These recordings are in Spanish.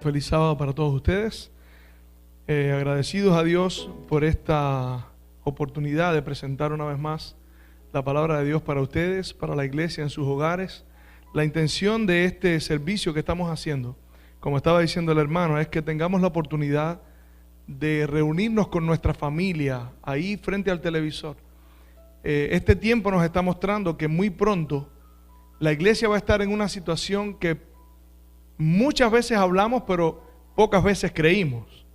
Feliz sábado para todos ustedes. Agradecidos a Dios por esta oportunidad de presentar una vez más la palabra de Dios para ustedes, para la iglesia en sus hogares. La intención de este servicio que estamos haciendo, como estaba diciendo el hermano, es que tengamos la oportunidad de reunirnos con nuestra familia ahí frente al televisor. Este tiempo nos está mostrando que muy pronto la iglesia va a estar en una situación que muchas veces hablamos, pero pocas veces creímos,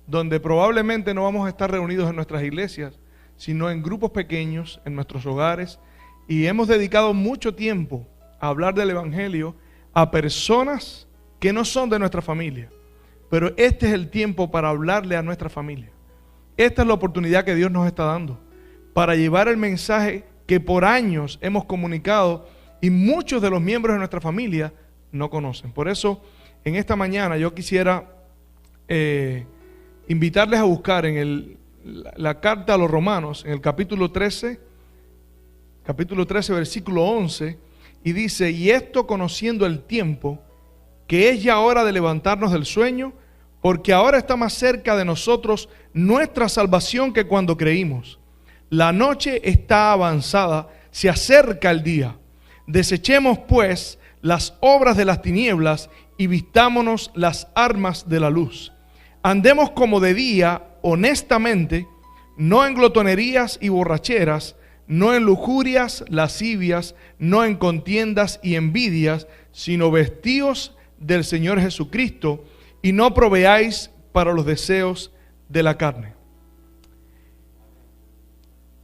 donde probablemente no vamos a estar reunidos en nuestras iglesias, sino en grupos pequeños, en nuestros hogares, y hemos dedicado mucho tiempo a hablar del Evangelio a personas que no son de nuestra familia, pero este es el tiempo para hablarle a nuestra familia. Esta es la oportunidad que Dios nos está dando para llevar el mensaje que por años hemos comunicado y muchos de los miembros de nuestra familia no conocen. Por eso, en esta mañana yo quisiera invitarles a buscar en la carta a los Romanos, en el capítulo 13, versículo 11, y dice: y esto conociendo el tiempo, que es ya hora de levantarnos del sueño, porque ahora está más cerca de nosotros nuestra salvación que cuando creímos. La noche está avanzada, se acerca el día. Desechemos pues las obras de las tinieblas y vistámonos las armas de la luz. Andemos como de día, honestamente, no en glotonerías y borracheras, no en lujurias, lascivias, no en contiendas y envidias, sino vestíos del Señor Jesucristo y no proveáis para los deseos de la carne.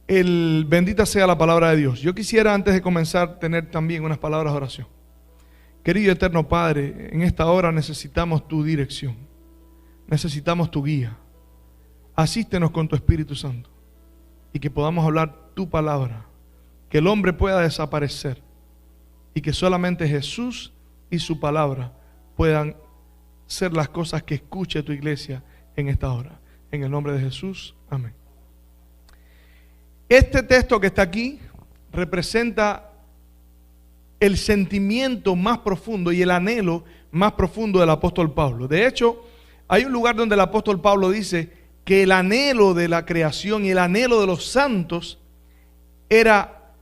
Bendita sea la palabra de Dios. Yo quisiera, antes de comenzar, tener también unas palabras de oración. Querido eterno Padre, en esta hora necesitamos tu dirección, necesitamos tu guía. Asístenos con tu Espíritu Santo y que podamos hablar tu palabra, que el hombre pueda desaparecer y que solamente Jesús y su palabra puedan ser las cosas que escuche tu iglesia en esta hora. En el nombre de Jesús, amén. Este texto que está aquí representa el sentimiento más profundo y el anhelo más profundo del apóstol Pablo. De hecho, hay un lugar donde el apóstol Pablo dice que el anhelo de la creación y el anhelo de los santos era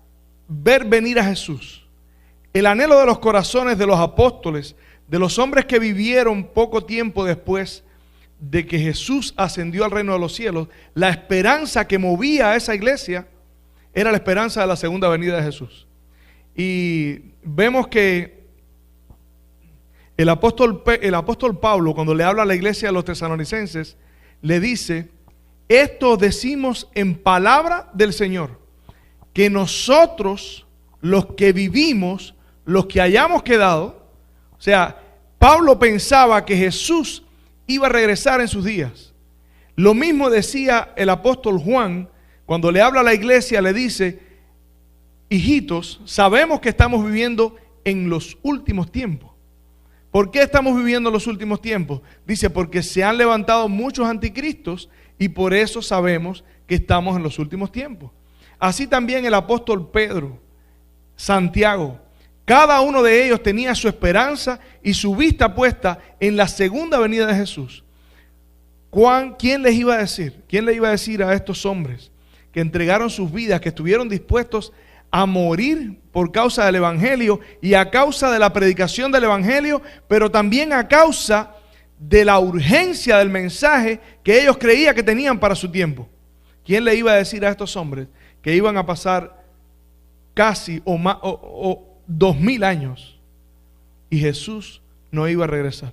ver venir a Jesús. El anhelo de los corazones de los apóstoles, de los hombres que vivieron poco tiempo después de que Jesús ascendió al reino de los cielos, la esperanza que movía a esa iglesia era la esperanza de la segunda venida de Jesús. Y vemos que el apóstol Pablo, cuando le habla a la iglesia de los tesalonicenses, le dice: esto decimos en palabra del Señor, que nosotros, los que vivimos, los que hayamos quedado, o sea, Pablo pensaba que Jesús iba a regresar en sus días. Lo mismo decía el apóstol Juan, cuando le habla a la iglesia, le dice: hijitos, sabemos que estamos viviendo en los últimos tiempos. ¿Por qué estamos viviendo en los últimos tiempos? Dice: porque se han levantado muchos anticristos y por eso sabemos que estamos en los últimos tiempos. Así también el apóstol Pedro, Santiago, cada uno de ellos tenía su esperanza y su vista puesta en la segunda venida de Jesús. ¿Quién les iba a decir? ¿Quién le iba a decir a estos hombres que entregaron sus vidas, que estuvieron dispuestos a morir por causa del Evangelio y a causa de la predicación del Evangelio, pero también a causa de la urgencia del mensaje que ellos creían que tenían para su tiempo? ¿Quién le iba a decir a estos hombres que iban a pasar casi o 2000 años y Jesús no iba a regresar?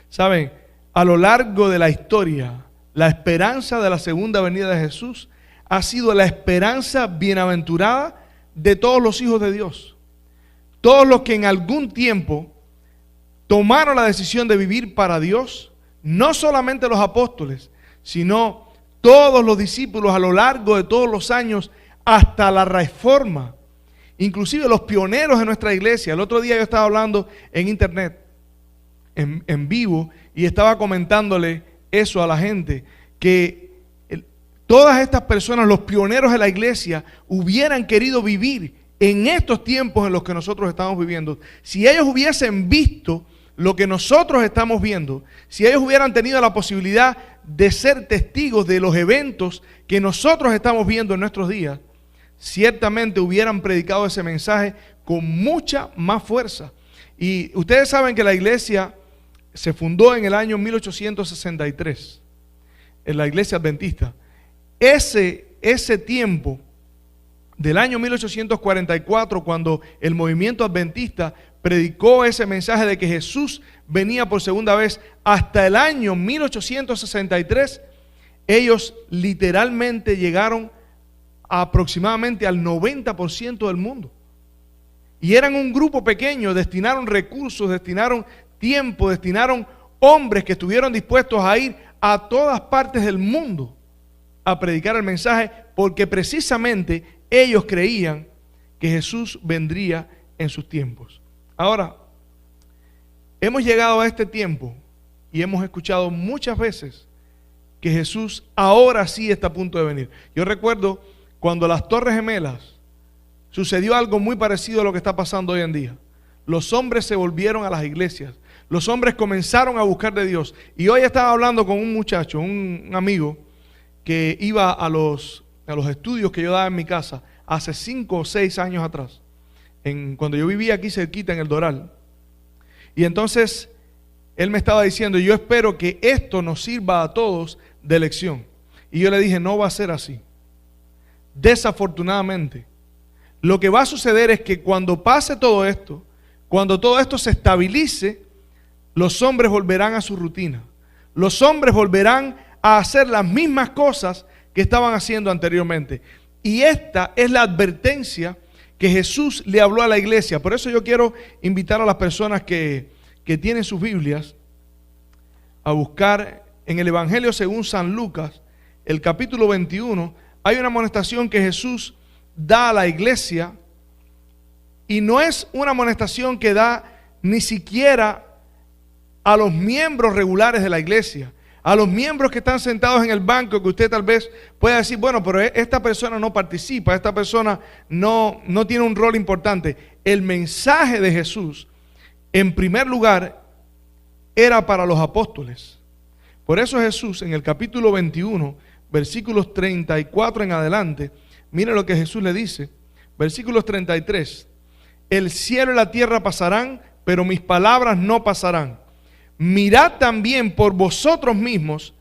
Saben, a lo largo de la historia, la esperanza de la segunda venida de Jesús ha sido la esperanza bienaventurada de todos los hijos de Dios. Todos los que en algún tiempo tomaron la decisión de vivir para Dios, no solamente los apóstoles, sino todos los discípulos a lo largo de todos los años hasta la Reforma. Inclusive los pioneros de nuestra iglesia. El otro día yo estaba hablando en internet, en vivo, y estaba comentándole eso a la gente, que todas estas personas, los pioneros de la iglesia, hubieran querido vivir en estos tiempos en los que nosotros estamos viviendo. Si ellos hubiesen visto lo que nosotros estamos viendo, si ellos hubieran tenido la posibilidad de ser testigos de los eventos que nosotros estamos viendo en nuestros días, ciertamente hubieran predicado ese mensaje con mucha más fuerza. Y ustedes saben que la iglesia se fundó en el año 1863, en la iglesia adventista. Ese tiempo del año 1844, cuando el movimiento adventista predicó ese mensaje de que Jesús venía por segunda vez, hasta el año 1863, ellos literalmente llegaron aproximadamente al 90% del mundo. Y eran un grupo pequeño, destinaron recursos, destinaron tiempo, destinaron hombres que estuvieron dispuestos a ir a todas partes del mundo a predicar el mensaje, porque precisamente ellos creían que Jesús vendría en sus tiempos. Ahora, hemos llegado a este tiempo y hemos escuchado muchas veces que Jesús ahora sí está a punto de venir. Yo recuerdo cuando las Torres Gemelas sucedió algo muy parecido a lo que está pasando hoy en día. Los hombres se volvieron a las iglesias. Los hombres comenzaron a buscar de Dios. Y hoy estaba hablando con un muchacho, un amigo, que iba a los estudios que yo daba en mi casa hace 5 o 6 años atrás, cuando yo vivía aquí cerquita en el Doral. Y entonces él me estaba diciendo, yo espero que esto nos sirva a todos de lección. Y yo le dije, no va a ser así. Desafortunadamente, lo que va a suceder es que cuando pase todo esto, cuando todo esto se estabilice, los hombres volverán a su rutina. Los hombres volverán a hacer las mismas cosas que estaban haciendo anteriormente. Y esta es la advertencia que Jesús le habló a la iglesia. Por eso yo quiero invitar a las personas que tienen sus Biblias a buscar en el Evangelio según San Lucas, el capítulo 21, hay una amonestación que Jesús da a la iglesia, y no es una amonestación que da ni siquiera a los miembros regulares de la iglesia, a los miembros que están sentados en el banco, que usted tal vez pueda decir, bueno, pero esta persona no participa, esta persona no tiene un rol importante. El mensaje de Jesús, en primer lugar, era para los apóstoles. Por eso Jesús, en el capítulo 21, versículos 34 en adelante, mire lo que Jesús le dice, versículos 33, el cielo y la tierra pasarán, pero mis palabras no pasarán. Mirad también por vosotros mismos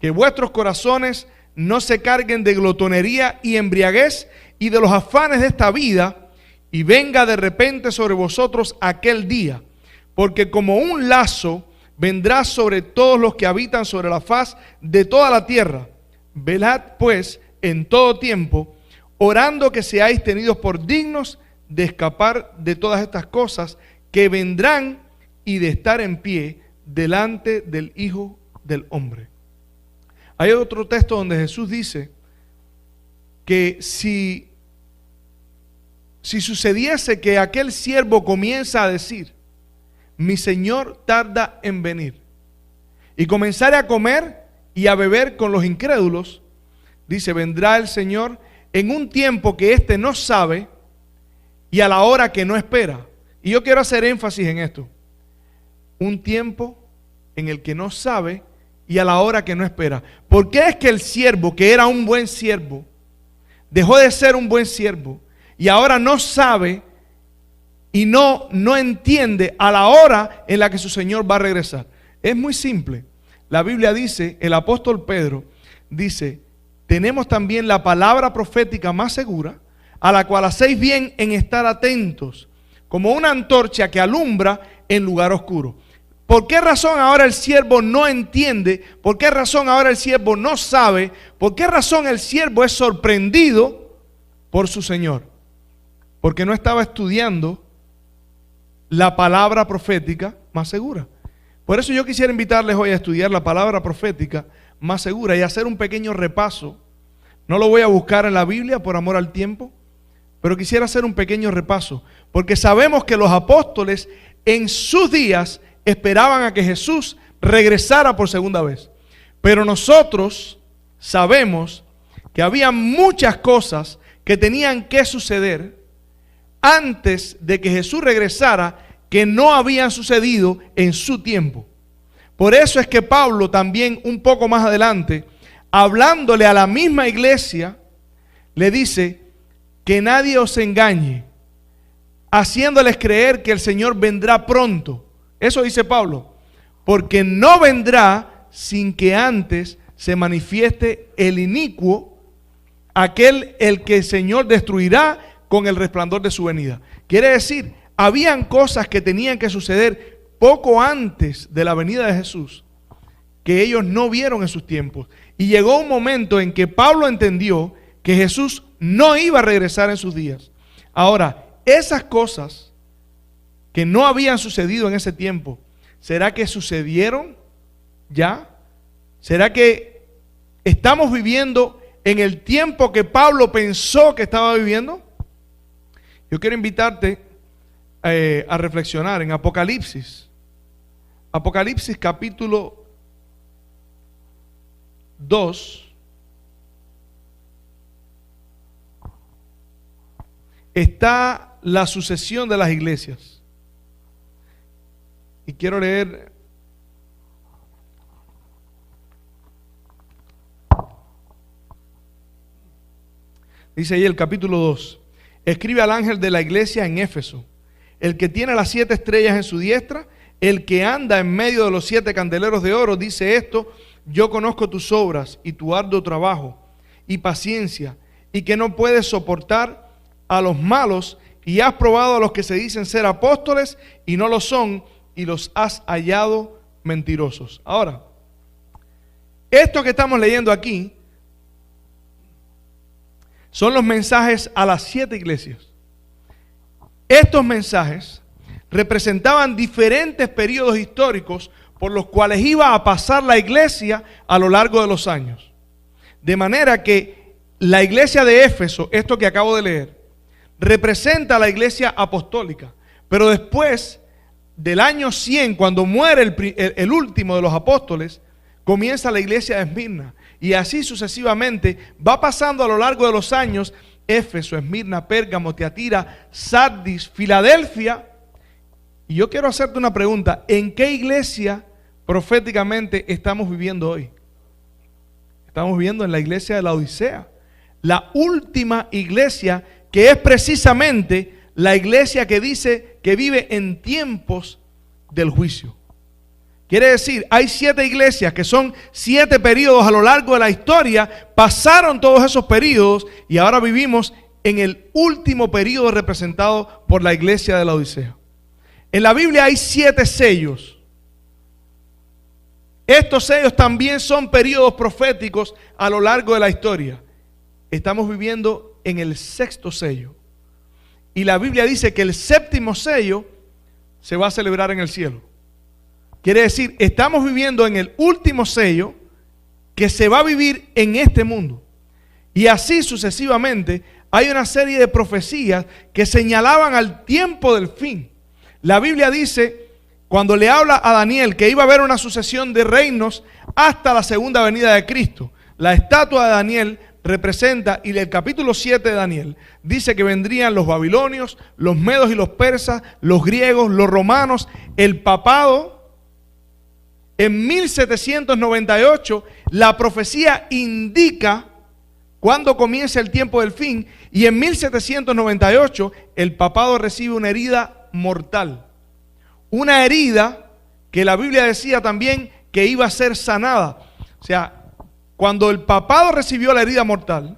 que vuestros corazones no se carguen de glotonería y embriaguez y de los afanes de esta vida, y venga de repente sobre vosotros aquel día, porque como un lazo vendrá sobre todos los que habitan sobre la faz de toda la tierra. Velad pues en todo tiempo, orando que seáis tenidos por dignos de escapar de todas estas cosas que vendrán y de estar en pie delante del Hijo del Hombre. Hay otro texto donde Jesús dice que si sucediese que aquel siervo comienza a decir, mi Señor tarda en venir, y comenzare a comer y a beber con los incrédulos, dice, vendrá el Señor en un tiempo que éste no sabe y a la hora que no espera. Y yo quiero hacer énfasis en esto. Un tiempo en el que no sabe y a la hora que no espera. ¿Por qué es que el siervo, que era un buen siervo, dejó de ser un buen siervo y ahora no sabe y no entiende a la hora en la que su Señor va a regresar? Es muy simple. La Biblia dice, el apóstol Pedro dice, tenemos también la palabra profética más segura, a la cual hacéis bien en estar atentos, como una antorcha que alumbra en lugar oscuro. ¿Por qué razón ahora el siervo no entiende? ¿Por qué razón ahora el siervo no sabe? ¿Por qué razón el siervo es sorprendido por su Señor? Porque no estaba estudiando la palabra profética más segura. Por eso yo quisiera invitarles hoy a estudiar la palabra profética más segura y hacer un pequeño repaso. No lo voy a buscar en la Biblia por amor al tiempo, pero quisiera hacer un pequeño repaso, porque sabemos que los apóstoles en sus días esperaban a que Jesús regresara por segunda vez. Pero nosotros sabemos que había muchas cosas que tenían que suceder antes de que Jesús regresara que no habían sucedido en su tiempo. Por eso es que Pablo también un poco más adelante, hablándole a la misma iglesia, le dice que nadie os engañe, haciéndoles creer que el Señor vendrá pronto. Eso dice Pablo, porque no vendrá sin que antes se manifieste el inicuo, aquel el que el Señor destruirá con el resplandor de su venida. Quiere decir, habían cosas que tenían que suceder poco antes de la venida de Jesús, que ellos no vieron en sus tiempos. Y llegó un momento en que Pablo entendió que Jesús no iba a regresar en sus días. Ahora, esas cosas que no habían sucedido en ese tiempo, ¿será que sucedieron ya? ¿Será que estamos viviendo en el tiempo que Pablo pensó que estaba viviendo? Yo quiero invitarte a reflexionar en Apocalipsis. Apocalipsis capítulo 2. Está la sucesión de las iglesias. Y quiero leer dice ahí el capítulo 2. Escribe al ángel de la iglesia en Éfeso, el que tiene las 7 estrellas en su diestra, el que anda en medio de los 7 candeleros de oro, dice esto: yo conozco tus obras y tu arduo trabajo y paciencia, y que no puedes soportar a los malos, y has probado a los que se dicen ser apóstoles y no lo son, y los has hallado mentirosos. Ahora, esto que estamos leyendo aquí son los mensajes a las 7 iglesias. Estos mensajes representaban diferentes periodos históricos por los cuales iba a pasar la iglesia a lo largo de los años. De manera que la iglesia de Éfeso, esto que acabo de leer, representa a la iglesia apostólica. Pero después del año 100, cuando muere el último de los apóstoles, comienza la iglesia de Esmirna. Y así sucesivamente va pasando a lo largo de los años: Éfeso, Esmirna, Pérgamo, Tiatira, Sardis, Filadelfia. Y yo quiero hacerte una pregunta: ¿en qué iglesia proféticamente estamos viviendo hoy? Estamos viviendo en la iglesia de la Odisea, la última iglesia, que es precisamente la iglesia que dice que vive en tiempos del juicio. Quiere decir, hay 7 iglesias que son 7 periodos a lo largo de la historia, pasaron todos esos periodos y ahora vivimos en el último periodo representado por la iglesia de la Odisea. En la Biblia hay 7 sellos. Estos sellos también son periodos proféticos a lo largo de la historia. Estamos viviendo en el 6º sello. Y la Biblia dice que el 7º sello se va a celebrar en el cielo. Quiere decir, estamos viviendo en el último sello que se va a vivir en este mundo. Y así sucesivamente hay una serie de profecías que señalaban al tiempo del fin. La Biblia dice, cuando le habla a Daniel, que iba a haber una sucesión de reinos hasta la segunda venida de Cristo. La estatua de Daniel representa, y el capítulo 7 de Daniel dice que vendrían los babilonios, los medos y los persas, los griegos, los romanos, el papado. En 1798 la profecía indica cuándo comienza el tiempo del fin, y en 1798 el papado recibe una herida mortal. Una herida que la Biblia decía también que iba a ser sanada. O sea, cuando el papado recibió la herida mortal,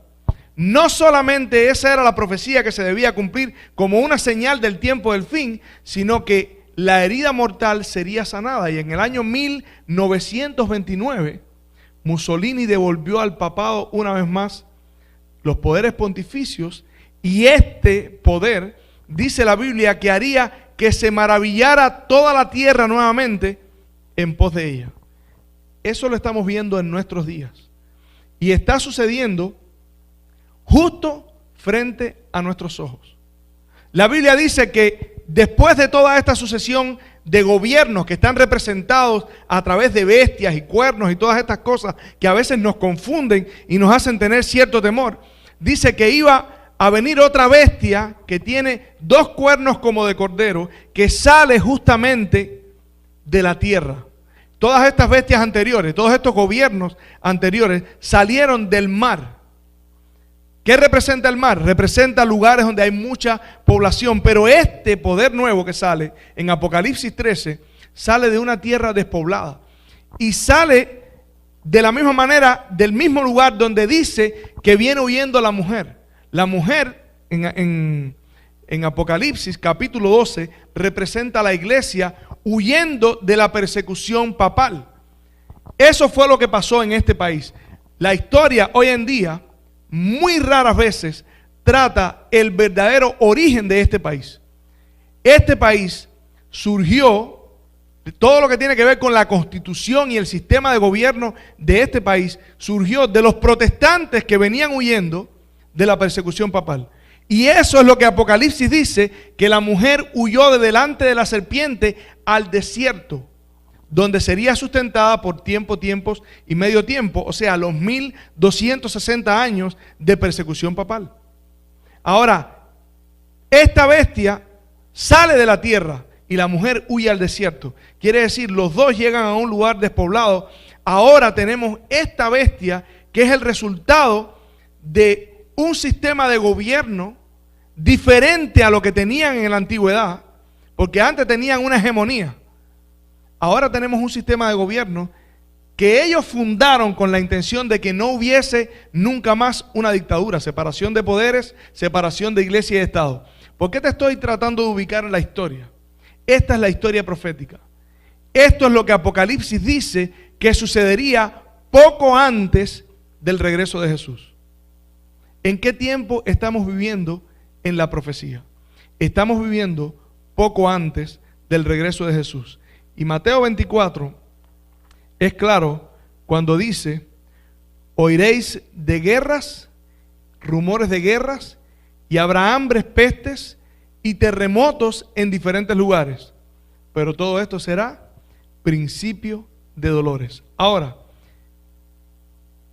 no solamente esa era la profecía que se debía cumplir como una señal del tiempo del fin, sino que la herida mortal sería sanada. Y en el año 1929, Mussolini devolvió al papado una vez más los poderes pontificios, y este poder, dice la Biblia, que haría que se maravillara toda la tierra nuevamente en pos de ella. Eso lo estamos viendo en nuestros días. Y está sucediendo justo frente a nuestros ojos. La Biblia dice que después de toda esta sucesión de gobiernos que están representados a través de bestias y cuernos y todas estas cosas que a veces nos confunden y nos hacen tener cierto temor, dice que iba a venir otra bestia que tiene 2 cuernos como de cordero, que sale justamente de la tierra. Todas estas bestias anteriores, todos estos gobiernos anteriores salieron del mar. ¿Qué representa el mar? Representa lugares donde hay mucha población, pero este poder nuevo que sale en Apocalipsis 13 sale de una tierra despoblada y sale de la misma manera del mismo lugar donde dice que viene huyendo la mujer. La mujer en Apocalipsis capítulo 12 representa a la iglesia huyendo de la persecución papal. Eso fue lo que pasó en este país. La historia hoy en día muy raras veces trata el verdadero origen de este país. Este país surgió, todo lo que tiene que ver con la constitución y el sistema de gobierno de este país, surgió de los protestantes que venían huyendo de la persecución papal. Y eso es lo que Apocalipsis dice, que la mujer huyó de delante de la serpiente al desierto, donde sería sustentada por tiempos y medio tiempo, o sea, los 1260 años de persecución papal. Ahora, esta bestia sale de la tierra y la mujer huye al desierto. Quiere decir, los dos llegan a un lugar despoblado. Ahora tenemos esta bestia que es el resultado de un sistema de gobierno diferente a lo que tenían en la antigüedad, porque antes tenían una hegemonía. Ahora tenemos un sistema de gobierno que ellos fundaron con la intención de que no hubiese nunca más una dictadura, separación de poderes, separación de iglesia y de Estado. ¿Por qué te estoy tratando de ubicar en la historia? Esta es la historia profética. Esto es lo que Apocalipsis dice que sucedería poco antes del regreso de Jesús. ¿En qué tiempo estamos viviendo en la profecía? Estamos viviendo poco antes del regreso de Jesús. Y Mateo 24 es claro cuando dice: oiréis de guerras, rumores de guerras, y habrá hambres, pestes y terremotos en diferentes lugares. Pero todo esto será principio de dolores. Ahora,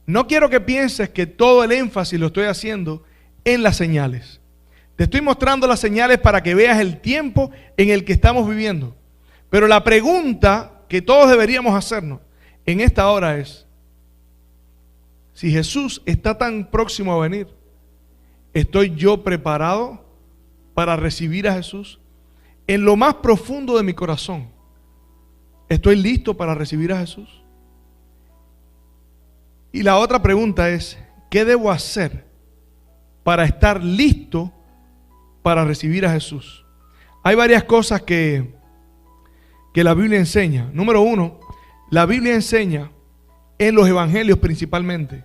no quiero que pienses que todo el énfasis lo estoy haciendo en las señales. Te estoy mostrando las señales para que veas el tiempo en el que estamos viviendo. Pero la pregunta que todos deberíamos hacernos en esta hora es: si Jesús está tan próximo a venir, ¿estoy yo preparado para recibir a Jesús? En lo más profundo de mi corazón, ¿estoy listo para recibir a Jesús? Y la otra pregunta es: ¿qué debo hacer para estar listo para recibir a Jesús? Hay varias cosas que la Biblia enseña. Número 1, la Biblia enseña en los evangelios principalmente,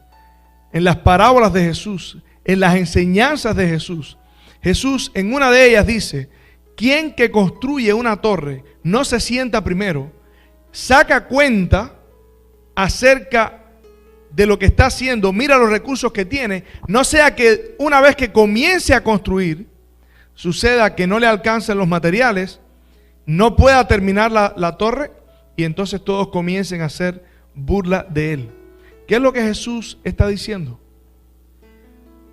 en las parábolas de Jesús, en las enseñanzas de Jesús. Jesús en una de ellas dice: quien que construye una torre no se sienta primero, saca cuenta acerca de lo que está haciendo, mira los recursos que tiene, no sea que una vez que comience a construir, suceda que no le alcancen los materiales, no pueda terminar la torre, y entonces todos comiencen a hacer burla de él. ¿Qué es lo que Jesús está diciendo?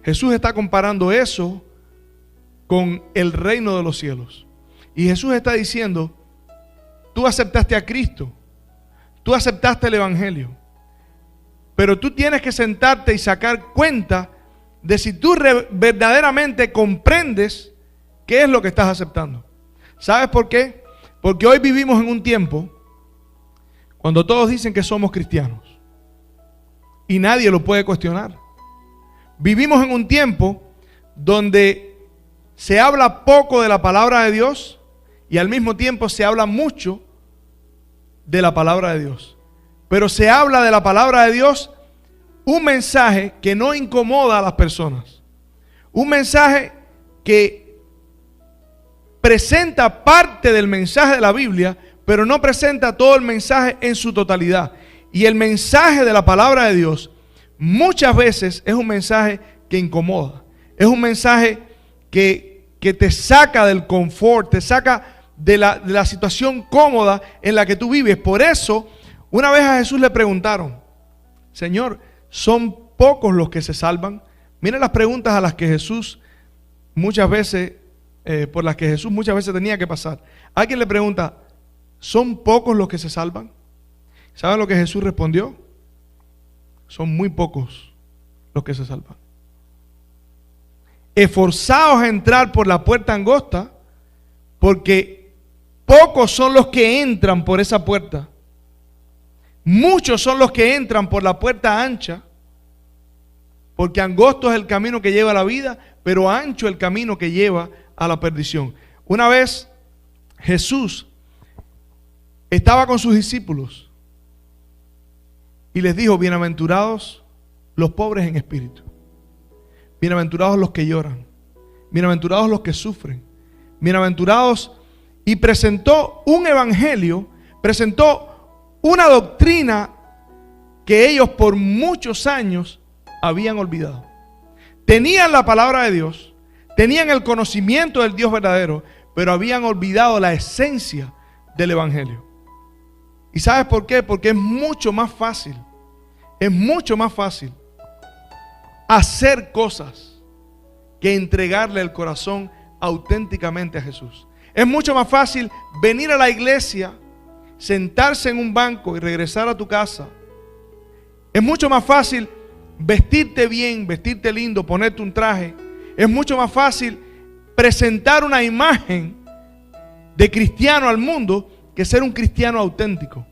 Jesús está comparando eso con el reino de los cielos. Y Jesús está diciendo: tú aceptaste a Cristo, tú aceptaste el evangelio, pero tú tienes que sentarte y sacar cuenta de si tú verdaderamente comprendes qué es lo que estás aceptando. ¿Sabes por qué? Porque hoy vivimos en un tiempo cuando todos dicen que somos cristianos y nadie lo puede cuestionar. Vivimos en un tiempo donde se habla poco de la palabra de Dios y al mismo tiempo se habla mucho de la palabra de Dios. Pero se habla de la palabra de Dios un mensaje que no incomoda a las personas. Un mensaje que presenta parte del mensaje de la Biblia, pero no presenta todo el mensaje en su totalidad. Y el mensaje de la palabra de Dios muchas veces es un mensaje que incomoda. Es un mensaje que te saca del confort, te saca de la situación cómoda en la que tú vives. Por eso, una vez a Jesús le preguntaron: Señor, ¿son pocos los que se salvan? Mira las preguntas a las que Jesús muchas veces, por las que Jesús muchas veces tenía que pasar. Alguien le pregunta, ¿son pocos los que se salvan? ¿Saben lo que Jesús respondió? Son muy pocos los que se salvan. Esforzaos a entrar por la puerta angosta, porque pocos son los que entran por esa puerta. Muchos son los que entran por la puerta ancha, porque angosto es el camino que lleva a la vida, pero ancho el camino que lleva a la perdición. Una vez Jesús estaba con sus discípulos y les dijo, bienaventurados los pobres en espíritu, bienaventurados los que lloran, bienaventurados los que sufren, bienaventurados, y presentó un evangelio, presentó una doctrina que ellos por muchos años habían olvidado. Tenían la palabra de Dios, tenían el conocimiento del Dios verdadero, pero habían olvidado la esencia del evangelio. ¿Y sabes por qué? Porque es mucho más fácil hacer cosas que entregarle el corazón auténticamente a Jesús. Es mucho más fácil venir a la iglesia, sentarse en un banco y regresar a tu casa. Es mucho más fácil vestirte bien, vestirte lindo, ponerte un traje. Es mucho más fácil presentar una imagen de cristiano al mundo que ser un cristiano auténtico.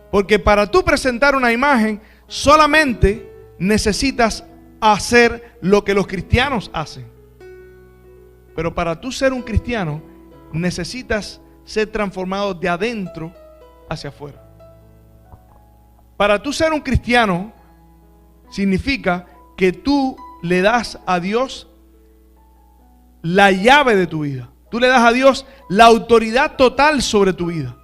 Porque para tú presentar una imagen solamente necesitas hacer lo que los cristianos hacen. Pero para tú ser un cristiano necesitas ser transformado de adentro hacia afuera. Para tú ser un cristiano significa que tú le das a Dios la llave de tu vida. Tú le das a Dios la autoridad total sobre tu vida.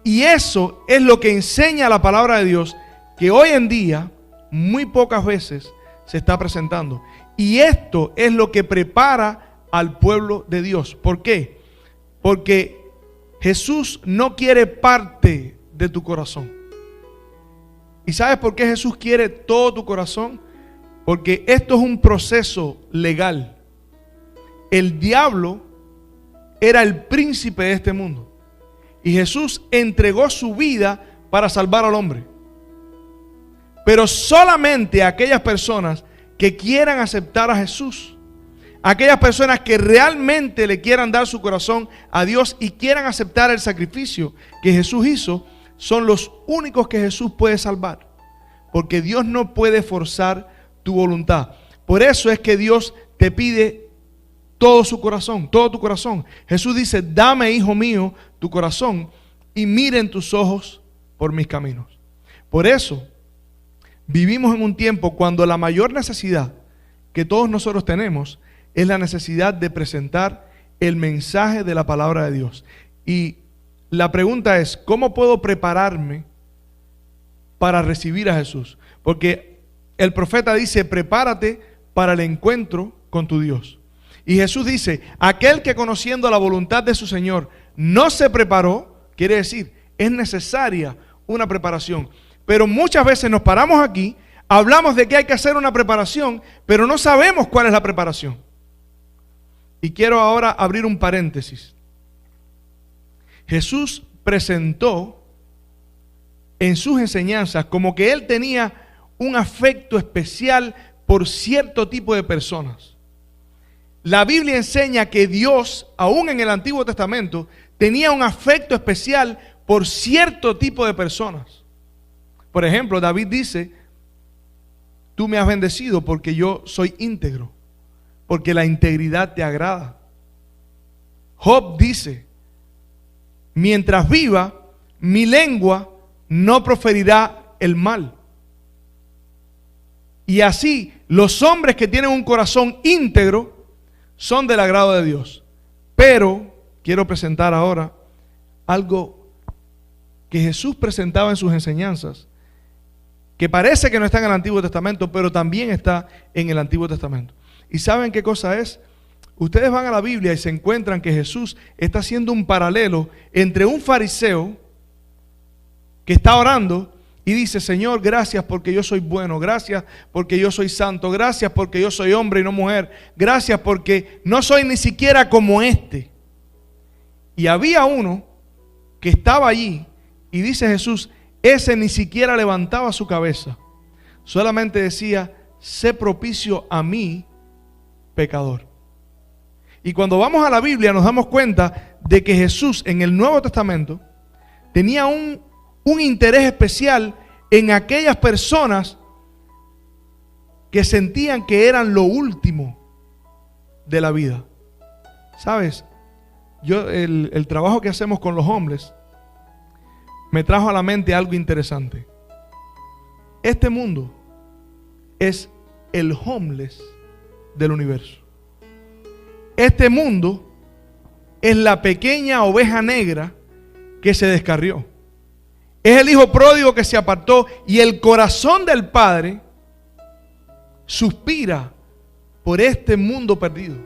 Y eso es lo que enseña la palabra de Dios, que hoy en día muy pocas veces se está presentando. Y esto es lo que prepara al pueblo de Dios. ¿Por qué? Porque Jesús no quiere parte de tu corazón. ¿Y sabes por qué Jesús quiere todo tu corazón? Porque esto es un proceso legal. El diablo era el príncipe de este mundo. Y Jesús entregó su vida para salvar al hombre. Pero solamente aquellas personas que quieran aceptar a Jesús, aquellas personas que realmente le quieran dar su corazón a Dios y quieran aceptar el sacrificio que Jesús hizo, son los únicos que Jesús puede salvar. Porque Dios no puede forzar tu voluntad. Por eso es que Dios te pide todo su corazón, todo tu corazón. Jesús dice, dame, hijo mío, tu corazón y miren tus ojos por mis caminos. Por eso vivimos en un tiempo cuando la mayor necesidad que todos nosotros tenemos es la necesidad de presentar el mensaje de la palabra de Dios. Y la pregunta es, ¿cómo puedo prepararme para recibir a Jesús? Porque el profeta dice, prepárate para el encuentro con tu Dios. Y Jesús dice, aquel que conociendo la voluntad de su Señor no se preparó, quiere decir, es necesaria una preparación. Pero muchas veces nos paramos aquí, hablamos de que hay que hacer una preparación, pero no sabemos cuál es la preparación. Y quiero ahora abrir un paréntesis. Jesús presentó en sus enseñanzas como que Él tenía un afecto especial por cierto tipo de personas. La Biblia enseña que Dios, aún en el Antiguo Testamento, tenía un afecto especial por cierto tipo de personas. Por ejemplo, David dice, tú me has bendecido porque yo soy íntegro, porque la integridad te agrada. Job dice, mientras viva, mi lengua no proferirá el mal. Y así, los hombres que tienen un corazón íntegro son del agrado de Dios. Pero quiero presentar ahora algo que Jesús presentaba en sus enseñanzas, que parece que no está en el Antiguo Testamento, pero también está en el Antiguo Testamento. ¿Y saben qué cosa es? Ustedes van a la Biblia y se encuentran que Jesús está haciendo un paralelo entre un fariseo que está orando y dice: Señor, gracias porque yo soy bueno, gracias porque yo soy santo, gracias porque yo soy hombre y no mujer, gracias porque no soy ni siquiera como este. Y había uno que estaba allí, y dice Jesús, ese ni siquiera levantaba su cabeza, solamente decía: sé propicio a mí, pecador. Y cuando vamos a la Biblia nos damos cuenta de que Jesús en el Nuevo Testamento tenía un interés especial en aquellas personas que sentían que eran lo último de la vida. ¿Sabes? El trabajo que hacemos con los hombres me trajo a la mente algo interesante. Este mundo es el homeless del universo. Este mundo es la pequeña oveja negra que se descarrió. Es el hijo pródigo que se apartó, y el corazón del Padre suspira por este mundo perdido.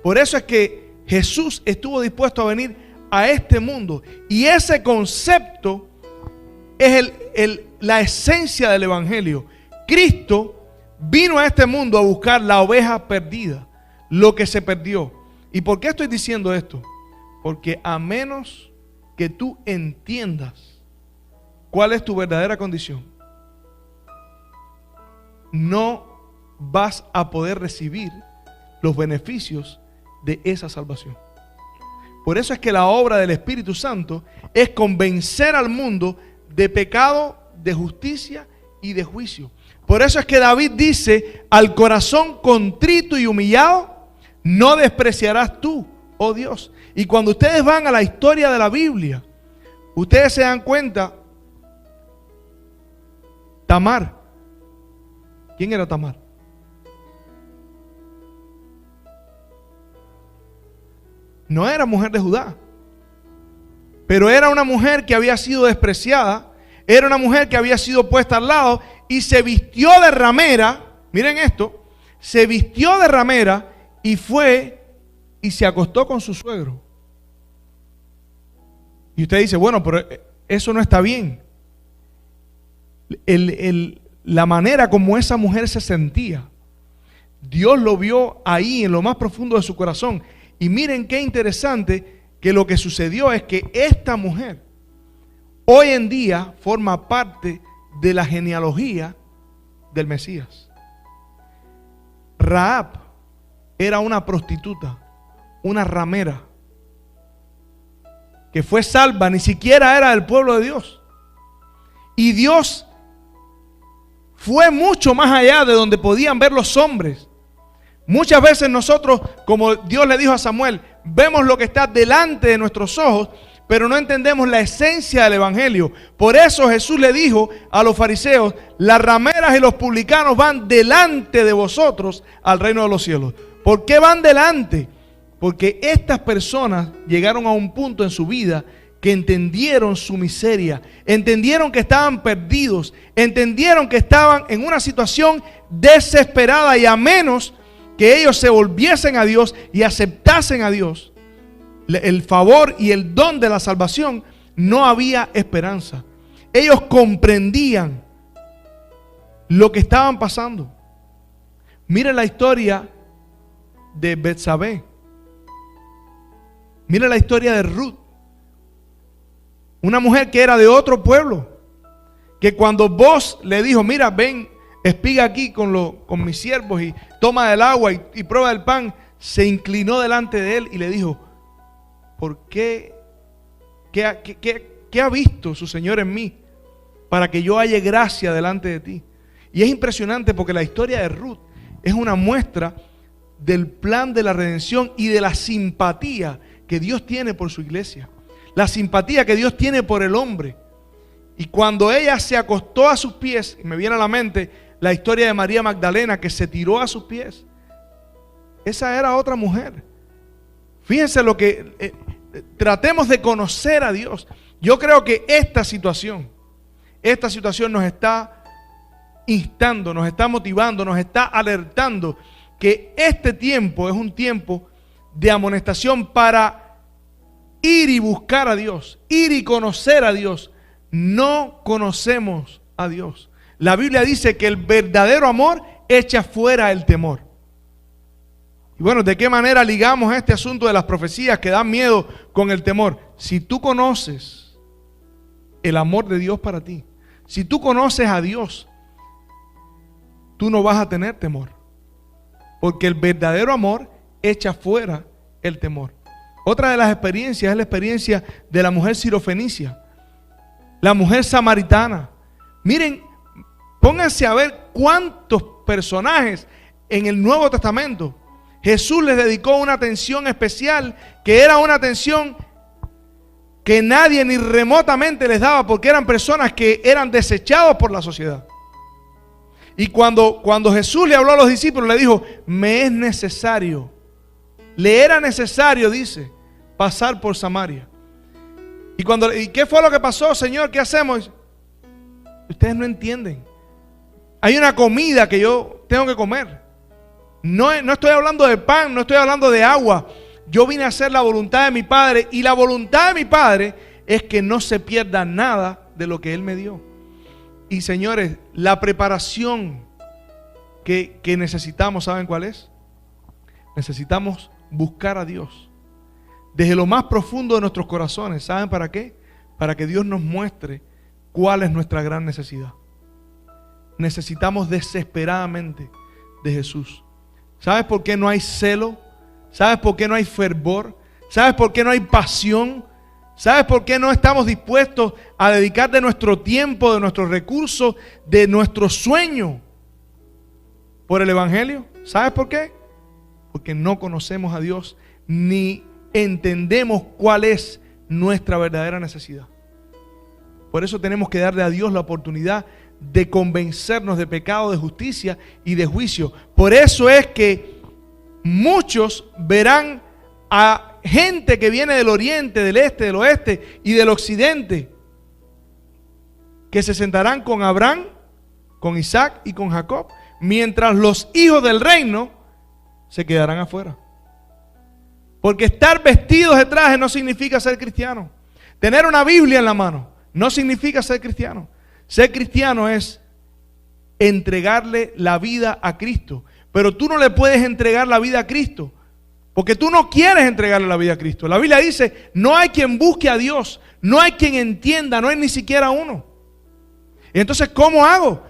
Por eso es que Jesús estuvo dispuesto a venir a este mundo, y ese concepto es la esencia del Evangelio. Cristo vino a este mundo a buscar la oveja perdida, lo que se perdió. ¿Y por qué estoy diciendo esto? Porque a menos que tú entiendas cuál es tu verdadera condición, no vas a poder recibir los beneficios de esa salvación. Por eso es que la obra del Espíritu Santo es convencer al mundo de pecado, de justicia y de juicio. Por eso es que David dice: al corazón contrito y humillado no despreciarás tú, oh Dios. Y cuando ustedes van a la historia de la Biblia, ustedes se dan cuenta. Tamar. ¿Quién era Tamar? No era mujer de Judá, pero era una mujer que había sido despreciada, era una mujer que había sido puesta al lado y se vistió de ramera. Miren esto, se vistió de ramera y fue y se acostó con su suegro. Y usted dice: bueno, pero eso no está bien. La manera como esa mujer se sentía, Dios lo vio ahí en lo más profundo de su corazón. Y miren qué interesante, que lo que sucedió es que esta mujer hoy en día forma parte de la genealogía del Mesías. Rahab era una prostituta, una ramera, que fue salva, ni siquiera era del pueblo de Dios. Y Dios fue mucho más allá de donde podían ver los hombres. Muchas veces nosotros, como Dios le dijo a Samuel, vemos lo que está delante de nuestros ojos, pero no entendemos la esencia del Evangelio. Por eso Jesús le dijo a los fariseos: las rameras y los publicanos van delante de vosotros al reino de los cielos. ¿Por qué van delante? Porque estas personas llegaron a un punto en su vida que entendieron su miseria, entendieron que estaban perdidos, entendieron que estaban en una situación desesperada, y a menos que ellos se volviesen a Dios y aceptasen a Dios, el favor y el don de la salvación, no había esperanza. Ellos comprendían lo que estaban pasando. Miren la historia de Betsabé. Miren la historia de Ruth, una mujer que era de otro pueblo, que cuando Boaz le dijo: mira, ven, espiga aquí con mis siervos y toma del agua y prueba del pan, se inclinó delante de él y le dijo: ¿por qué? ¿Qué ha visto su Señor en mí para que yo halle gracia delante de ti? Y es impresionante porque la historia de Ruth es una muestra del plan de la redención y de la simpatía que Dios tiene por su iglesia, la simpatía que Dios tiene por el hombre. Y cuando ella se acostó a sus pies, y me viene a la mente la historia de María Magdalena, que se tiró a sus pies, esa era otra mujer. Fíjense lo que tratemos de conocer a Dios. Yo creo que esta situación nos está instando, nos está motivando, nos está alertando que este tiempo es un tiempo de amonestación para ir y buscar a Dios, ir y conocer a Dios. No conocemos a Dios. La Biblia dice que el verdadero amor echa fuera el temor. Y bueno, ¿de qué manera ligamos este asunto de las profecías que dan miedo con el temor? Si tú conoces el amor de Dios para ti, si tú conoces a Dios, tú no vas a tener temor. Porque el verdadero amor echa fuera el temor. Otra de las experiencias es la experiencia de la mujer sirofenicia, la mujer samaritana. Miren, pónganse a ver cuántos personajes en el Nuevo Testamento Jesús les dedicó una atención especial, que era una atención que nadie ni remotamente les daba, porque eran personas que eran desechados por la sociedad. Y cuando Jesús le habló a los discípulos, le dijo, me es necesario, le era necesario, dice, pasar por Samaria. ¿Y qué fue lo que pasó, Señor? ¿Qué hacemos? Ustedes no entienden. Hay una comida que yo tengo que comer. No estoy hablando de pan, no estoy hablando de agua. Yo vine a hacer la voluntad de mi Padre, y la voluntad de mi Padre es que no se pierda nada de lo que Él me dio. Y señores, la preparación que necesitamos, ¿saben cuál es? Necesitamos buscar a Dios desde lo más profundo de nuestros corazones. ¿Saben para qué? Para que Dios nos muestre cuál es nuestra gran necesidad. Necesitamos desesperadamente de Jesús. ¿Sabes por qué no hay celo? ¿Sabes por qué no hay fervor? ¿Sabes por qué no hay pasión? ¿Sabes por qué no estamos dispuestos a dedicar de nuestro tiempo, de nuestros recursos, de nuestro sueño por el Evangelio? ¿Sabes por qué? Porque no conocemos a Dios ni entendemos cuál es nuestra verdadera necesidad. Por eso tenemos que darle a Dios la oportunidad de convencernos de pecado, de justicia y de juicio. Por eso es que muchos verán a gente que viene del oriente, del este, del oeste y del occidente, que se sentarán con Abraham, con Isaac y con Jacob, mientras los hijos del reino se quedarán afuera. Porque estar vestidos de traje no significa ser cristiano. Tener una Biblia en la mano no significa ser cristiano. Ser cristiano es entregarle la vida a Cristo. Pero tú no le puedes entregar la vida a Cristo, porque tú no quieres entregarle la vida a Cristo. La Biblia dice, no hay quien busque a Dios, no hay quien entienda, no hay ni siquiera uno. Y entonces, ¿cómo hago?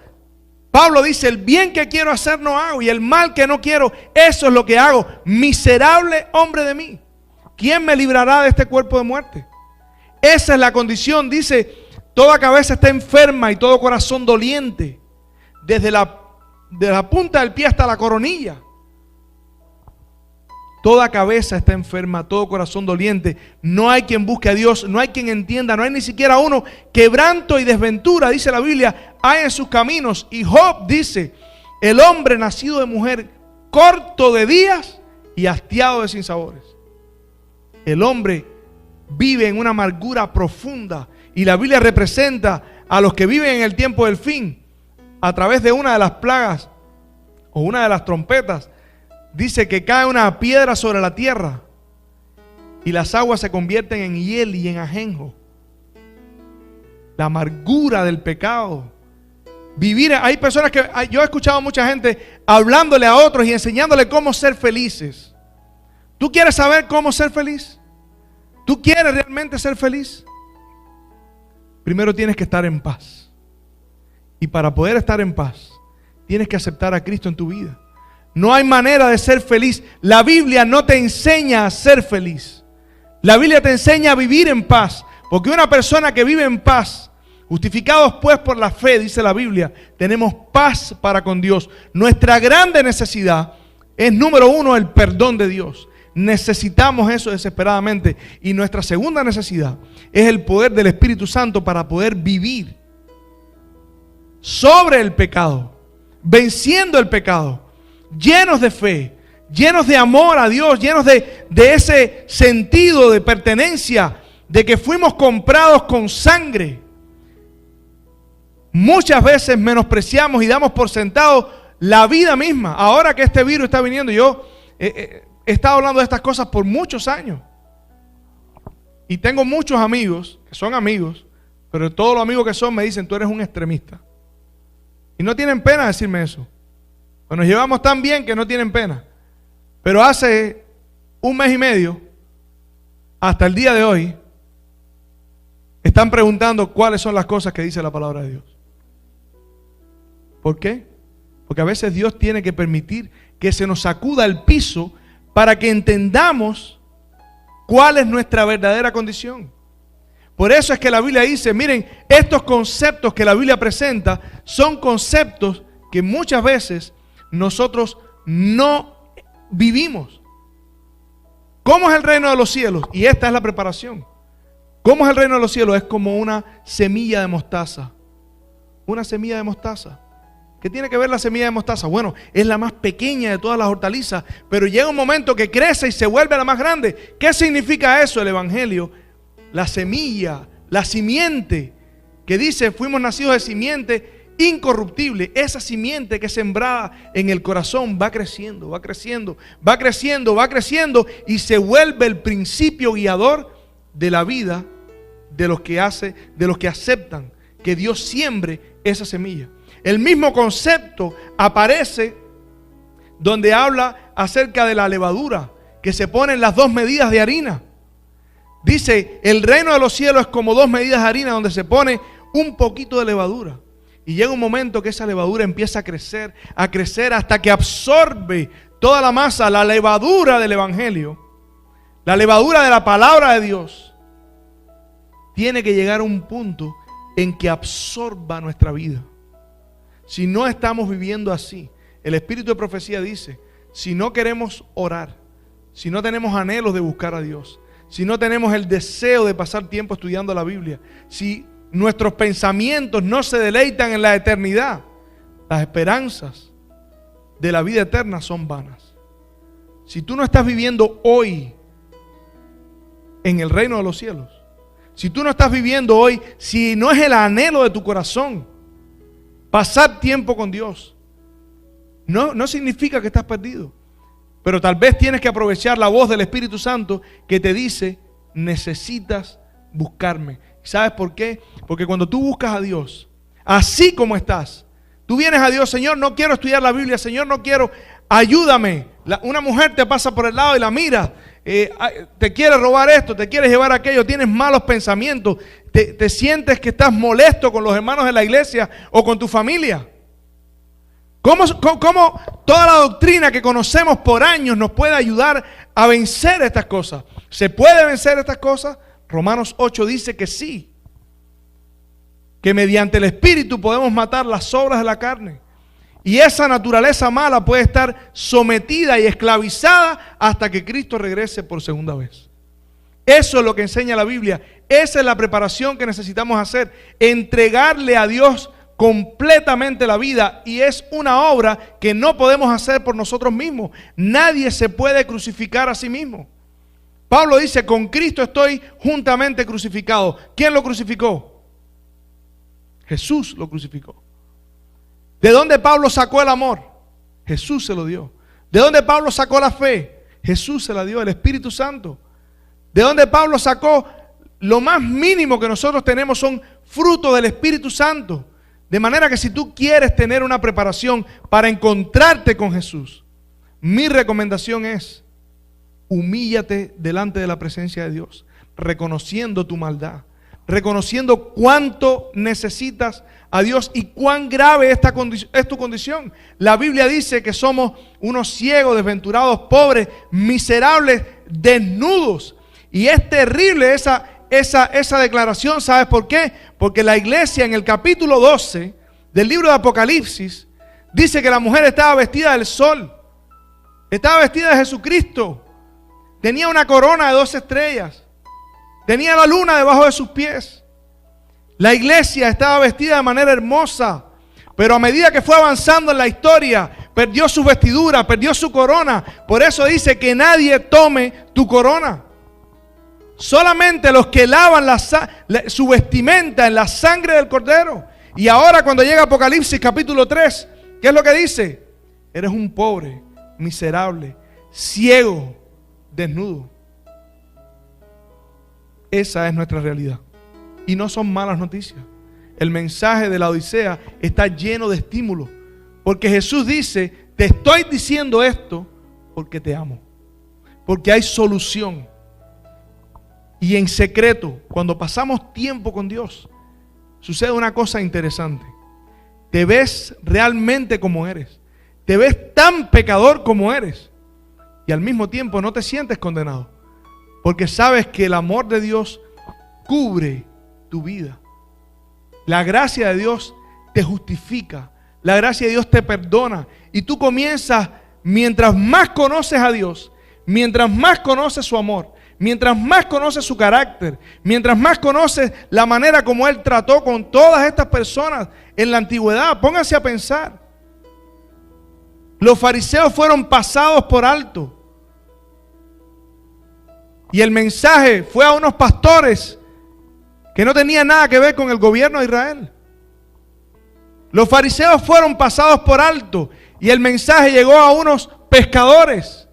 Pablo dice, el bien que quiero hacer no hago, y el mal que no quiero, eso es lo que hago. Miserable hombre de mí, ¿quién me librará de este cuerpo de muerte? Esa es la condición. Dice, toda cabeza está enferma y todo corazón doliente, desde la punta del pie hasta la coronilla. Toda cabeza está enferma, todo corazón doliente. No hay quien busque a Dios, no hay quien entienda, no hay ni siquiera uno. Quebranto y desventura, dice la Biblia, hay en sus caminos. Y Job dice, el hombre nacido de mujer, corto de días y hastiado de sinsabores. El hombre vive en una amargura profunda, y la Biblia representa a los que viven en el tiempo del fin a través de una de las plagas o una de las trompetas. Dice que cae una piedra sobre la tierra y las aguas se convierten en hiel y en ajenjo. La amargura del pecado. Hay personas que, yo he escuchado a mucha gente hablándole a otros y enseñándole cómo ser felices. ¿Tú quieres saber cómo ser feliz? ¿Tú quieres realmente ser feliz? Primero tienes que estar en paz. Y para poder estar en paz, tienes que aceptar a Cristo en tu vida. No hay manera de ser feliz. La Biblia no te enseña a ser feliz. La Biblia te enseña a vivir en paz. Porque una persona que vive en paz, justificados pues por la fe, dice la Biblia, tenemos paz para con Dios. Nuestra grande necesidad es, número uno, el perdón de Dios. Necesitamos eso desesperadamente. Y nuestra segunda necesidad es el poder del Espíritu Santo para poder vivir sobre el pecado, venciendo el pecado, llenos de fe, llenos de amor a Dios, llenos de ese sentido de pertenencia, de que fuimos comprados con sangre. Muchas veces menospreciamos y damos por sentado la vida misma. Ahora que este virus está viniendo, yo he estado hablando de estas cosas por muchos años. Y tengo muchos amigos, que son amigos, pero todos los amigos que son me dicen, tú eres un extremista. Y no tienen pena decirme eso. Pues nos llevamos tan bien que no tienen pena. Pero hace un mes y medio, hasta el día de hoy, están preguntando cuáles son las cosas que dice la palabra de Dios. ¿Por qué? Porque a veces Dios tiene que permitir que se nos sacuda el piso para que entendamos cuál es nuestra verdadera condición. Por eso es que la Biblia dice, miren, estos conceptos que la Biblia presenta son conceptos que muchas veces nosotros no vivimos. ¿Cómo es el reino de los cielos? Y esta es la preparación. ¿Cómo es el reino de los cielos? Es como una semilla de mostaza. Una semilla de mostaza. ¿Qué tiene que ver la semilla de mostaza? Bueno, es la más pequeña de todas las hortalizas, pero llega un momento que crece y se vuelve la más grande. ¿Qué significa eso? El Evangelio, la semilla, la simiente, que dice, fuimos nacidos de simiente incorruptible. Esa simiente que es sembrada en el corazón va creciendo, va creciendo, va creciendo, va creciendo y se vuelve el principio guiador de la vida de los que aceptan que Dios siembre esa semilla. El mismo concepto aparece donde habla acerca de la levadura, que se ponen las 2 medidas de harina. Dice, el reino de los cielos es como 2 medidas de harina donde se pone un poquito de levadura. Y llega un momento que esa levadura empieza a crecer hasta que absorbe toda la masa, la levadura del Evangelio, la levadura de la palabra de Dios. Tiene que llegar a un punto en que absorba nuestra vida. Si no estamos viviendo así, el espíritu de profecía dice, si no queremos orar, si no tenemos anhelos de buscar a Dios, si no tenemos el deseo de pasar tiempo estudiando la Biblia, si nuestros pensamientos no se deleitan en la eternidad, las esperanzas de la vida eterna son vanas. Si tú no estás viviendo hoy en el reino de los cielos, si tú no estás viviendo hoy, si no es el anhelo de tu corazón pasar tiempo con Dios, no significa que estás perdido. Pero tal vez tienes que aprovechar la voz del Espíritu Santo que te dice, necesitas buscarme. ¿Sabes por qué? Porque cuando tú buscas a Dios, así como estás, tú vienes a Dios, Señor, no quiero estudiar la Biblia, Señor, no quiero, ayúdame. Una mujer te pasa por el lado y la mira, te quiere robar esto, te quiere llevar aquello, tienes malos pensamientos, te sientes que estás molesto con los hermanos de la iglesia o con tu familia. ¿Cómo toda la doctrina que conocemos por años nos puede ayudar a vencer estas cosas? ¿Se puede vencer estas cosas? Romanos 8 dice que sí, que mediante el Espíritu podemos matar las obras de la carne. Y esa naturaleza mala puede estar sometida y esclavizada hasta que Cristo regrese por segunda vez. Eso es lo que enseña la Biblia. Esa es la preparación que necesitamos hacer. Entregarle a Dios completamente la vida. Y es una obra que no podemos hacer por nosotros mismos. Nadie se puede crucificar a sí mismo. Pablo dice, con Cristo estoy juntamente crucificado. ¿Quién lo crucificó? Jesús lo crucificó. ¿De dónde Pablo sacó el amor? Jesús se lo dio. ¿De dónde Pablo sacó la fe? Jesús se la dio, el Espíritu Santo. ¿De dónde Pablo sacó lo más mínimo que nosotros tenemos son frutos del Espíritu Santo? De manera que si tú quieres tener una preparación para encontrarte con Jesús, mi recomendación es, humíllate delante de la presencia de Dios, reconociendo tu maldad, reconociendo cuánto necesitas a Dios y cuán grave es tu condición. La Biblia dice que somos unos ciegos, desventurados, pobres, miserables, desnudos. Y es terrible esa declaración. ¿Sabes por qué? Porque la iglesia en el capítulo 12 del libro de Apocalipsis dice que la mujer estaba vestida del sol, estaba vestida de Jesucristo. Tenía una corona de 2 estrellas. Tenía la luna debajo de sus pies. La iglesia estaba vestida de manera hermosa. Pero a medida que fue avanzando en la historia, perdió su vestidura, perdió su corona. Por eso dice que nadie tome tu corona. Solamente los que lavan su vestimenta en la sangre del Cordero. Y ahora cuando llega Apocalipsis capítulo 3, ¿qué es lo que dice? Eres un pobre, miserable, ciego, desnudo. Esa es nuestra realidad. Y no son malas noticias. el mensaje de la Odisea está lleno de estímulo. Porque Jesús dice, te estoy diciendo esto porque te amo. Porque hay solución. Y en secreto, cuando pasamos tiempo con Dios, sucede una cosa interesante. Te ves realmente como eres. Te ves tan pecador como eres. Y al mismo tiempo no te sientes condenado. Porque sabes que el amor de Dios cubre tu vida. La gracia de Dios te justifica. La gracia de Dios te perdona. Y tú comienzas, mientras más conoces a Dios, mientras más conoces su amor, mientras más conoces su carácter, mientras más conoces la manera como Él trató con todas estas personas en la antigüedad, póngase a pensar. Los fariseos fueron pasados por alto. Y el mensaje fue a unos pastores que no tenían nada que ver con el gobierno de Israel. Los fariseos fueron pasados por alto y el mensaje llegó a unos pescadores.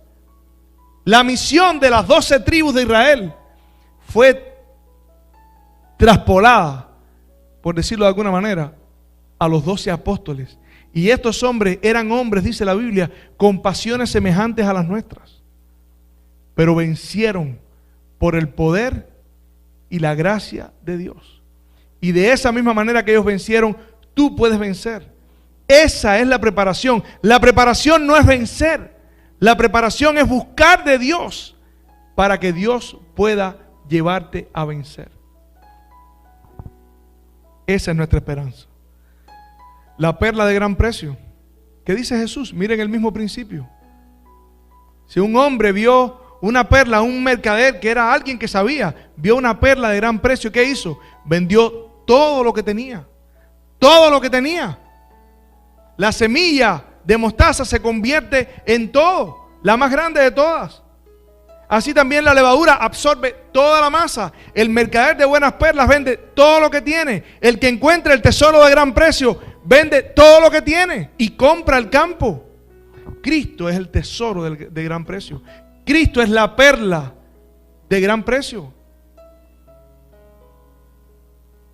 La misión de las 12 tribus de Israel fue traspolada, por decirlo de alguna manera, a los 12 apóstoles. Y estos hombres eran hombres, dice la Biblia, con pasiones semejantes a las nuestras. Pero vencieron por el poder y la gracia de Dios. Y de esa misma manera que ellos vencieron, tú puedes vencer. Esa es la preparación. La preparación no es vencer. La preparación es buscar de Dios para que Dios pueda llevarte a vencer. Esa es nuestra esperanza. La perla de gran precio. ¿Qué dice Jesús? Miren el mismo principio. Si un hombre vio una perla, un mercader que era alguien que sabía, vio una perla de gran precio, ¿qué hizo? Vendió todo lo que tenía. Todo lo que tenía. La semilla de mostaza se convierte en todo, la más grande de todas. Así también la levadura absorbe toda la masa. El mercader de buenas perlas vende todo lo que tiene. El que encuentra el tesoro de gran precio vende todo lo que tiene y compra el campo. Cristo es el tesoro de gran precio. Cristo es la perla de gran precio.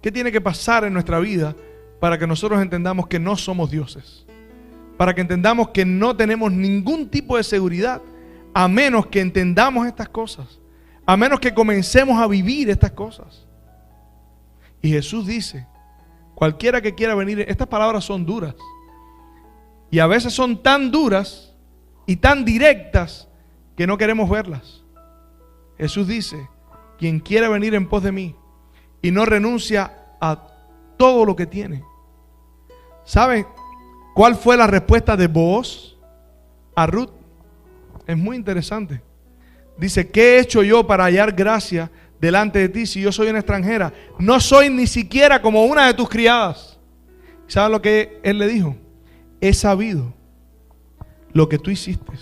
¿Qué tiene que pasar en nuestra vida para que nosotros entendamos que no somos dioses? Para que entendamos que no tenemos ningún tipo de seguridad, a menos que entendamos estas cosas, a menos que comencemos a vivir estas cosas. Y Jesús dice, cualquiera que quiera venir, estas palabras son duras, y a veces son tan duras y tan directas que no queremos verlas. Jesús dice, quien quiera venir en pos de mí y no renuncia a todo lo que tiene. ¿Saben cuál fue la respuesta de Booz a Ruth? Es muy interesante. Dice, ¿qué he hecho yo para hallar gracia delante de ti si yo soy una extranjera? No soy ni siquiera como una de tus criadas. ¿Saben lo que él le dijo? He sabido lo que tú hiciste,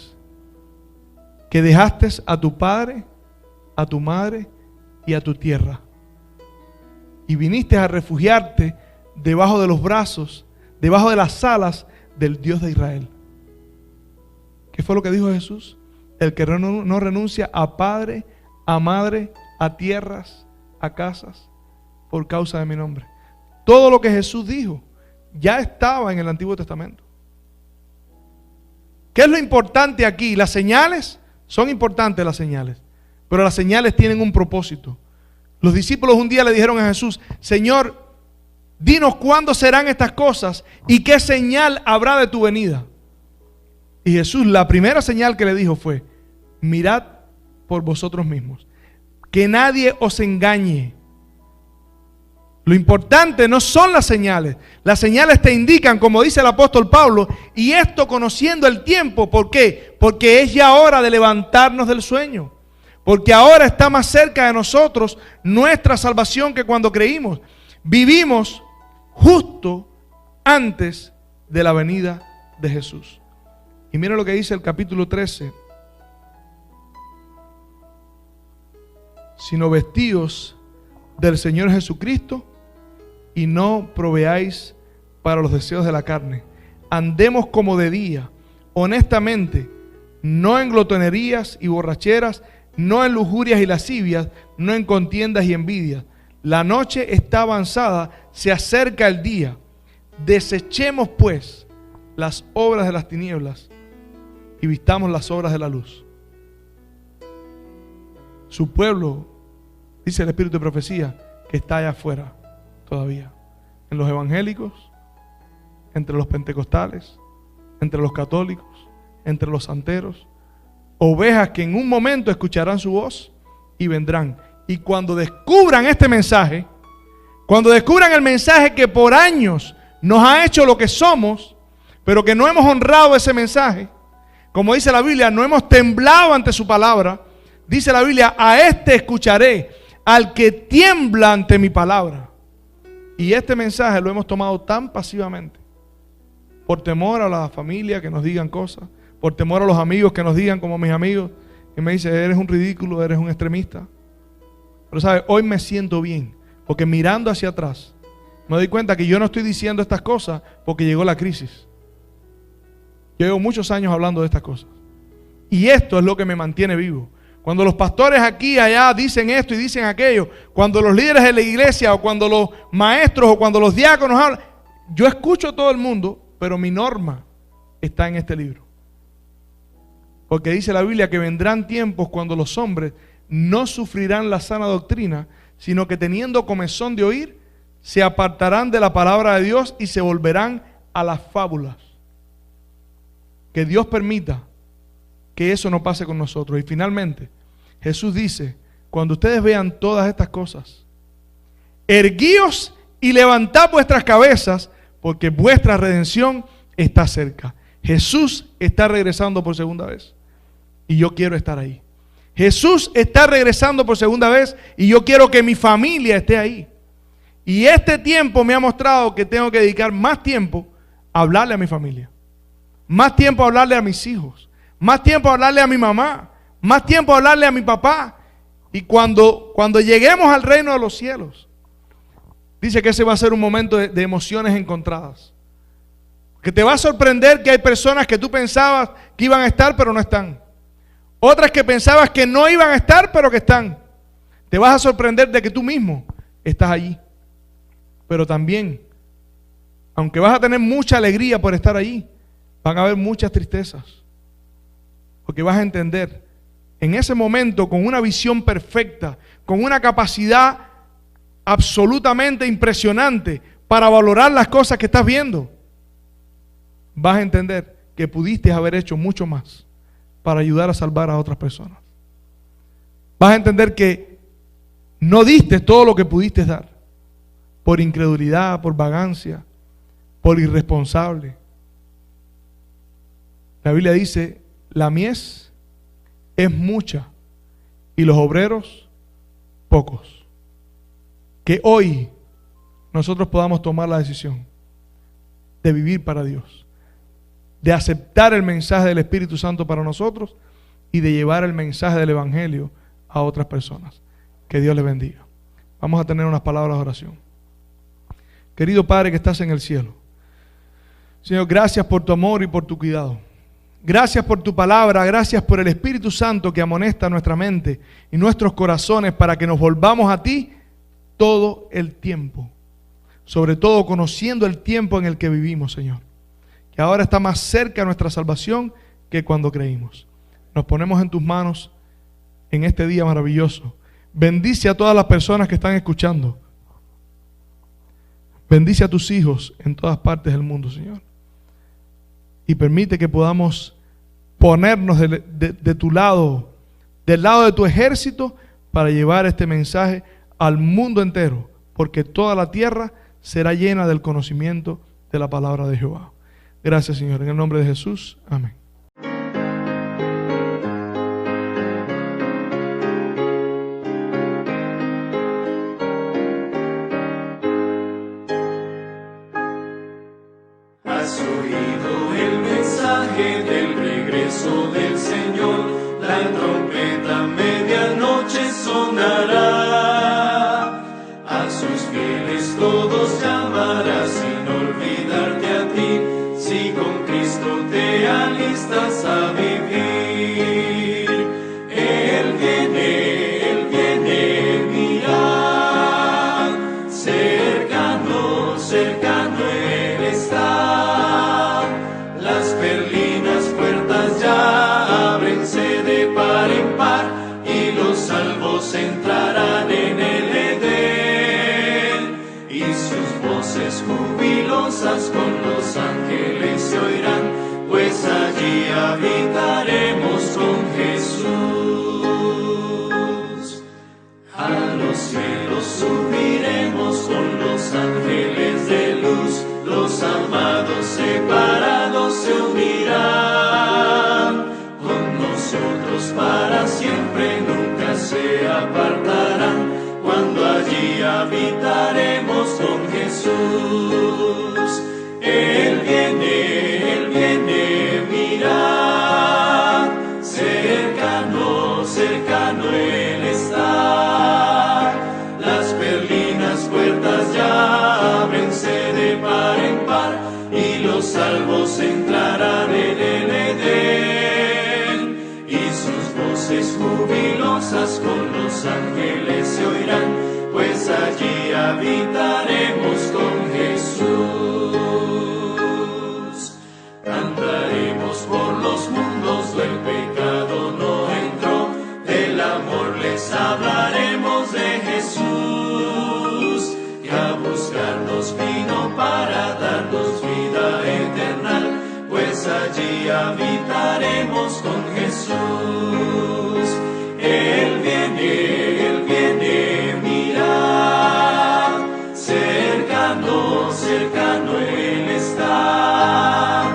que dejaste a tu padre, a tu madre y a tu tierra, y viniste a refugiarte debajo de los brazos, debajo de las alas del Dios de Israel. ¿Qué fue lo que dijo Jesús? El que no renuncia a padre, a madre, a tierras, a casas, por causa de mi nombre. Todo lo que Jesús dijo ya estaba en el Antiguo Testamento. ¿Qué es lo importante aquí? Las señales, son importantes las señales, pero las señales tienen un propósito. Los discípulos un día le dijeron a Jesús, Señor, dinos cuándo serán estas cosas y qué señal habrá de tu venida. Y Jesús, la primera señal que le dijo fue, mirad por vosotros mismos, que nadie os engañe. Lo importante no son las señales te indican, como dice el apóstol Pablo, y esto conociendo el tiempo. ¿Por qué? Porque es ya hora de levantarnos del sueño, porque ahora está más cerca de nosotros nuestra salvación que cuando creímos. Vivimos justo antes de la venida de Jesús. Y miren lo que dice el capítulo 13. Sino vestíos del Señor Jesucristo y no proveáis para los deseos de la carne. Andemos como de día, honestamente, no en glotonerías y borracheras, no en lujurias y lascivias, no en contiendas y envidias. La noche está avanzada, se acerca el día. Desechemos pues las obras de las tinieblas y vistamos las obras de la luz. Su pueblo, dice el Espíritu de profecía, que está allá afuera todavía, en los evangélicos, entre los pentecostales, entre los católicos, entre los santeros, ovejas que en un momento escucharán su voz y vendrán. Y cuando descubran este mensaje, cuando descubran el mensaje que por años nos ha hecho lo que somos, pero que no hemos honrado ese mensaje, como dice la Biblia, no hemos temblado ante su palabra. Dice la Biblia, a este escucharé, al que tiembla ante mi palabra. Y este mensaje lo hemos tomado tan pasivamente, por temor a la familia que nos digan cosas, por temor a los amigos que nos digan como mis amigos, y me dicen, eres un ridículo, eres un extremista. Pero sabes, hoy me siento bien, porque mirando hacia atrás, me doy cuenta que yo no estoy diciendo estas cosas porque llegó la crisis. Yo llevo muchos años hablando de estas cosas. Y esto es lo que me mantiene vivo. Cuando los pastores aquí y allá dicen esto y dicen aquello, cuando los líderes de la iglesia o cuando los maestros o cuando los diáconos hablan, yo escucho a todo el mundo, pero mi norma está en este libro. Porque dice la Biblia que vendrán tiempos cuando los hombres no sufrirán la sana doctrina, sino que teniendo comezón de oír, se apartarán de la palabra de Dios y se volverán a las fábulas. Que Dios permita que eso no pase con nosotros. Y finalmente, Jesús dice, cuando ustedes vean todas estas cosas, erguíos y levantad vuestras cabezas, porque vuestra redención está cerca. Jesús está regresando por segunda vez. Y yo quiero estar ahí. Jesús está regresando por segunda vez y yo quiero que mi familia esté ahí. Y este tiempo me ha mostrado que tengo que dedicar más tiempo a hablarle a mi familia. Más tiempo a hablarle a mis hijos. Más tiempo a hablarle a mi mamá. Más tiempo a hablarle a mi papá. Y cuando lleguemos al reino de los cielos, dice que ese va a ser un momento de emociones encontradas. Que te va a sorprender que hay personas que tú pensabas que iban a estar, pero no están. Otras que pensabas que no iban a estar, pero que están. Te vas a sorprender de que tú mismo estás allí. Pero también, aunque vas a tener mucha alegría por estar allí, van a haber muchas tristezas. Porque vas a entender, en ese momento, con una visión perfecta, con una capacidad absolutamente impresionante para valorar las cosas que estás viendo, vas a entender que pudiste haber hecho mucho más para ayudar a salvar a otras personas. Vas a entender que no diste todo lo que pudiste dar, por incredulidad, por vagancia, por irresponsable. La Biblia dice, la mies es mucha y los obreros pocos. Que hoy nosotros podamos tomar la decisión de vivir para Dios, de aceptar el mensaje del Espíritu Santo para nosotros y de llevar el mensaje del Evangelio a otras personas. Que Dios les bendiga. Vamos a tener unas palabras de oración. Querido Padre que estás en el cielo, Señor, gracias por tu amor y por tu cuidado. Gracias por tu palabra, gracias por el Espíritu Santo que amonesta nuestra mente y nuestros corazones para que nos volvamos a ti todo el tiempo. Sobre todo conociendo el tiempo en el que vivimos, Señor. Que ahora está más cerca nuestra salvación que cuando creímos. Nos ponemos en tus manos en este día maravilloso. Bendice a todas las personas que están escuchando. Bendice a tus hijos en todas partes del mundo, Señor. Y permite que podamos ponernos de tu lado, del lado de tu ejército, para llevar este mensaje al mundo entero, porque toda la tierra será llena del conocimiento de la palabra de Jehová. Gracias, Señor, en el nombre de Jesús. Amén. Has oído el mensaje del regreso del Señor, la trompeta medianoche sonará, a sus fieles todos llamará sin olvidarte a ti, si con Cristo te alistas a vivir. Él viene, mirad, cercano. pecados separados se unirán, con nosotros para siempre nunca se apartarán, cuando allí habitaremos con Jesús. Él viene, mira, cercano, cercano Él está. Las perlinas puertas ya ábrense de par en par, y los salvos entrarán en el Edén, y sus voces jubilosas con los ángeles se oirán, pues allí habitaremos con Jesús. Cantaremos por los mundos, del pecado no entró, del amor les hablaremos de Jesús, que a buscarnos vino para darnos vida eterna, pues allí habitaremos con Jesús. Él viene, mira, cercano, cercano Él está.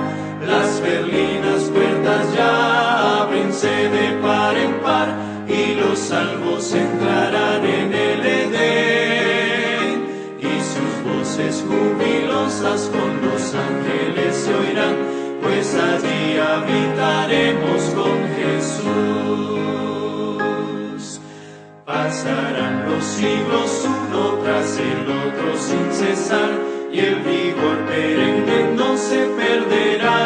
Las perlinas puertas ya ábrense de par en par, y los salvos entrarán en el Edén, y sus voces jubilosas con los ángeles se oirán, pues allí habitaremos con Jesús. Pasarán los siglos uno tras el otro sin cesar, y el vigor perenne no se perderá.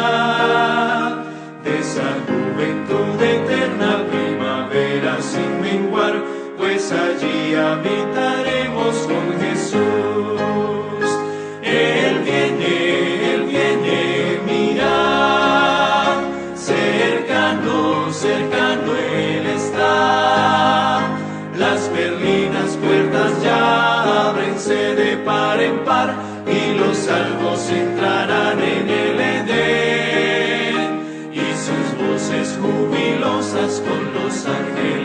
De esa juventud eterna primavera sin menguar, pues allí habitaremos con Jesús. Él viene, mira, cercano, cercano Él está. Las perlinas puertas ya ábrense de par en par, y los salvos entrarán en el Edén, y sus voces jubilosas con los ángeles